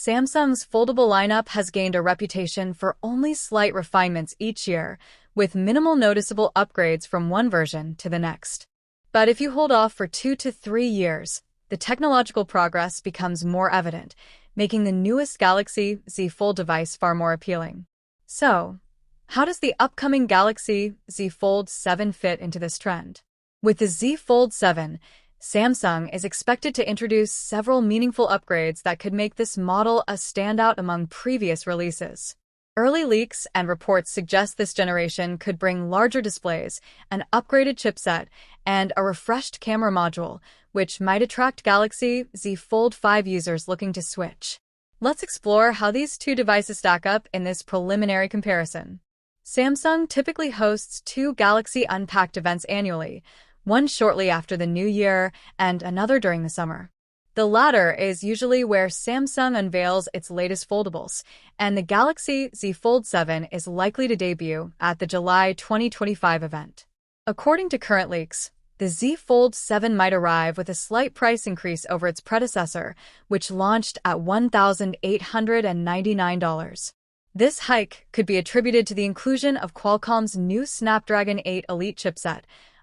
Samsung's foldable lineup has gained a reputation for only slight refinements each year, with minimal noticeable upgrades from one version to the next. But if you hold off for 2 to 3 years, the technological progress becomes more evident, making the newest Galaxy Z Fold device far more appealing. So, how does the upcoming Galaxy Z Fold 7 fit into this trend? With the Z Fold 7, Samsung is expected to introduce several meaningful upgrades that could make this model a standout among previous releases. Early leaks and reports suggest this generation could bring larger displays, an upgraded chipset, and a refreshed camera module, which might attract Galaxy Z Fold 5 users looking to switch. Let's explore how these two devices stack up in this preliminary comparison. Samsung typically hosts 2 Galaxy Unpacked events annually, one shortly after the new year and another during the summer. The latter is usually where Samsung unveils its latest foldables, and the Galaxy Z Fold 7 is likely to debut at the July 2025 event. According to current leaks, the Z Fold 7 might arrive with a slight price increase over its predecessor, which launched at $1,899. This hike could be attributed to the inclusion of Qualcomm's new Snapdragon 8 Elite chipset,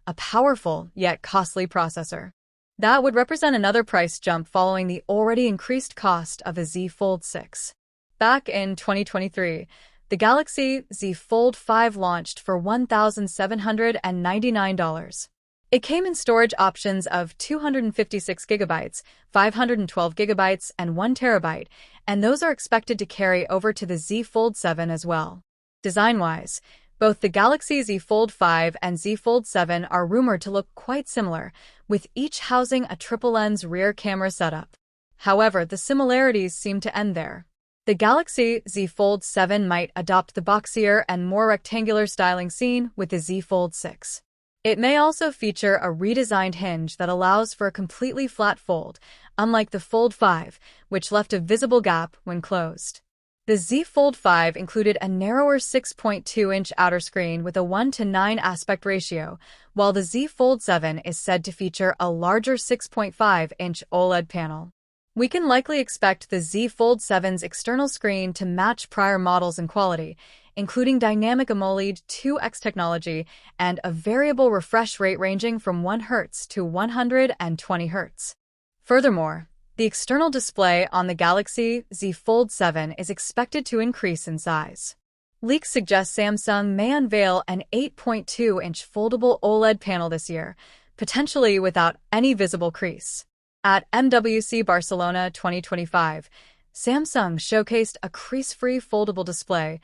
a powerful yet costly processor. That would represent another price jump following the already increased cost of the Z Fold 6. Back in 2023, the Galaxy Z Fold 5 launched for $1,799. It came in storage options of 256 GB, 512 GB, and 1 TB, and those are expected to carry over to the Z Fold 7 as well. Design-wise, both the Galaxy Z Fold 5 and Z Fold 7 are rumored to look quite similar, with each housing a triple-lens rear camera setup. However, the similarities seem to end there. The Galaxy Z Fold 7 might adopt the boxier and more rectangular styling seen with the Z Fold 6. It may also feature a redesigned hinge that allows for a completely flat fold, unlike the Fold 5, which left a visible gap when closed. The Z Fold 5 included a narrower 6.2-inch outer screen with a 1:9 aspect ratio, while the Z Fold 7 is said to feature a larger 6.5-inch OLED panel. We can likely expect the Z Fold 7's external screen to match prior models in quality, including dynamic AMOLED 2X technology and a variable refresh rate ranging from 1 Hz to 120 Hz. Furthermore, the external display on the Galaxy Z Fold 7 is expected to increase in size. Leaks suggest Samsung may unveil an 8.2-inch foldable OLED panel this year, potentially without any visible crease. At MWC Barcelona 2025, Samsung showcased a crease-free foldable display,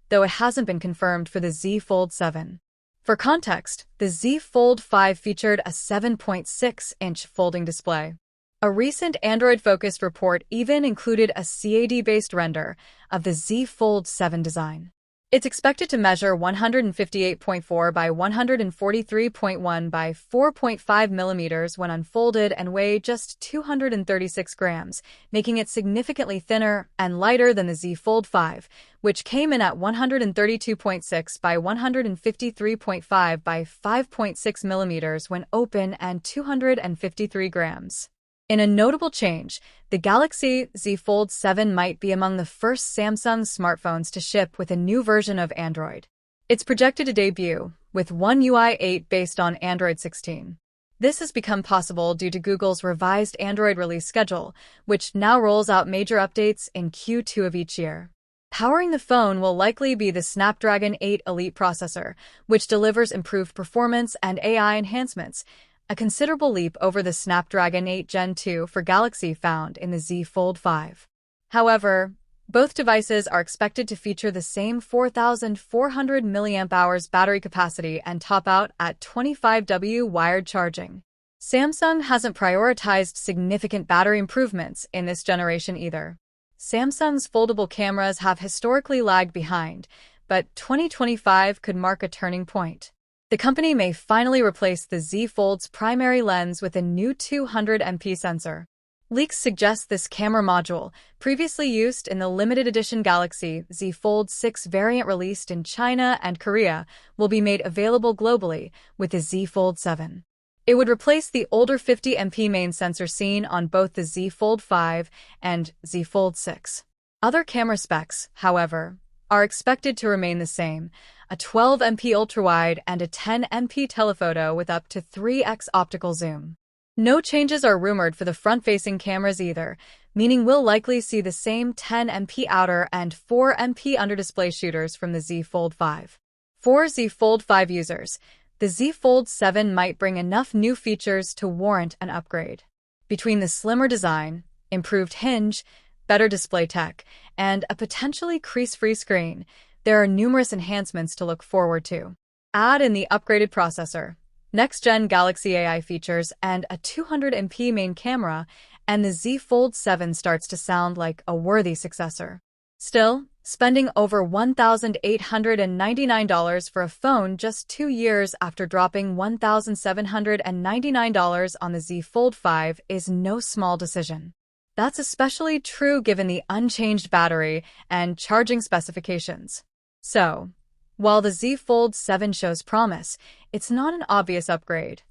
though it hasn't been confirmed for the Z Fold 7. For context, the Z Fold 5 featured a 7.6-inch folding display. A recent Android-focused report even included a CAD-based render of the Z Fold 7 design. It's expected to measure 158.4 by 143.1 by 4.5 millimeters when unfolded and weigh just 236 grams, making it significantly thinner and lighter than the Z Fold 5, which came in at 132.6 by 153.5 by 5.6 millimeters when open and 253 grams. In a notable change, the Galaxy Z Fold 7 might be among the first Samsung smartphones to ship with a new version of Android. It's projected to debut with One UI 8 based on Android 16. This has become possible due to Google's revised Android release schedule, which now rolls out major updates in Q2 of each year. Powering the phone will likely be the Snapdragon 8 Elite processor, which delivers improved performance and AI enhancements, a considerable leap over the Snapdragon 8 Gen 2 for Galaxy found in the Z Fold 5. However, both devices are expected to feature the same 4,400 mAh battery capacity and top out at 25W wired charging. Samsung hasn't prioritized significant battery improvements in this generation either. Samsung's foldable cameras have historically lagged behind, but 2025 could mark a turning point. The company may finally replace the Z Fold's primary lens with a new 200MP sensor. Leaks suggest this camera module, previously used in the limited edition Galaxy Z Fold 6 variant released in China and Korea, will be made available globally with the Z Fold 7. It would replace the older 50MP main sensor seen on both the Z Fold 5 and Z Fold 6. Other camera specs, however, are expected to remain the same: a 12MP ultrawide and a 10MP telephoto with up to 3x optical zoom. No changes are rumored for the front-facing cameras either, meaning we'll likely see the same 10MP outer and 4MP under-display shooters from the Z Fold 5. For Z Fold 5 users, the Z Fold 7 might bring enough new features to warrant an upgrade. Between the slimmer design, improved hinge, better display tech, and a potentially crease-free screen, there are numerous enhancements to look forward to. Add in the upgraded processor, next-gen Galaxy AI features, and a 200MP main camera, and the Z Fold 7 starts to sound like a worthy successor. Still, spending over $1,899 for a phone just 2 years after dropping $1,799 on the Z Fold 5 is no small decision. That's especially true given the unchanged battery and charging specifications. So, while the Z Fold 7 shows promise, it's not an obvious upgrade.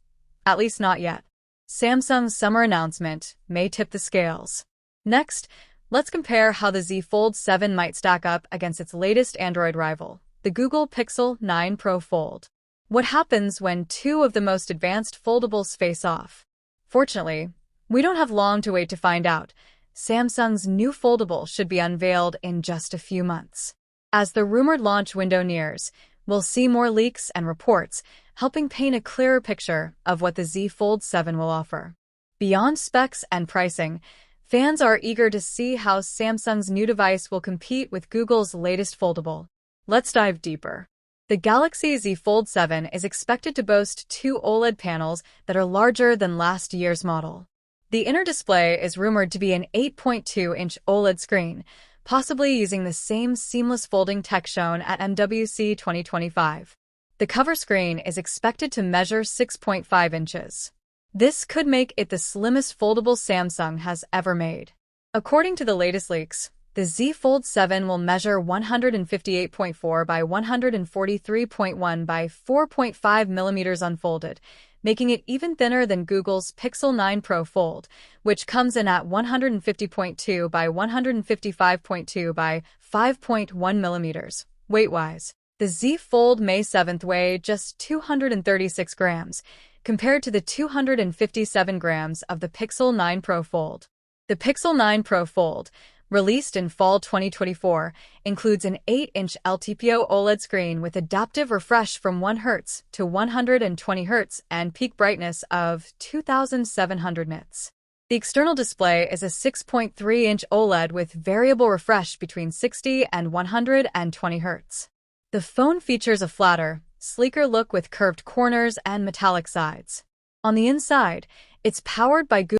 At least not yet. Samsung's summer announcement may tip the scales. Next, let's compare how the Z Fold 7 might stack up against its latest Android rival, the Google Pixel 9 Pro Fold. What happens when two of the most advanced foldables face off? Fortunately, we don't have long to wait to find out. Samsung's new foldable should be unveiled in just a few months. As the rumored launch window nears, we'll see more leaks and reports, helping paint a clearer picture of what the Z Fold 7 will offer. Beyond specs and pricing, fans are eager to see how Samsung's new device will compete with Google's latest foldable. Let's dive deeper. The Galaxy Z Fold 7 is expected to boast two OLED panels that are larger than last year's model. The inner display is rumored to be an 8.2-inch OLED screen, possibly using the same seamless folding tech shown at MWC 2025. The cover screen is expected to measure 6.5 inches. This could make it the slimmest foldable Samsung has ever made. According to the latest leaks, the Z Fold 7 will measure 158.4 by 143.1 by 4.5 millimeters unfolded, making it even thinner than Google's Pixel 9 Pro Fold, which comes in at 150.2 by 155.2 by 5.1 millimeters. Weight-wise, the Z Fold May 7th weigh just 236 grams, compared to the 257 grams of the Pixel 9 Pro Fold. The Pixel 9 Pro Fold, released in fall 2024, includes an 8-inch LTPO OLED screen with adaptive refresh from 1 Hz to 120 Hz and peak brightness of 2,700 nits. The external display is a 6.3-inch OLED with variable refresh between 60 and 120 Hz. The phone features a flatter, sleeker look with curved corners and metallic sides. On the inside, it's powered by Google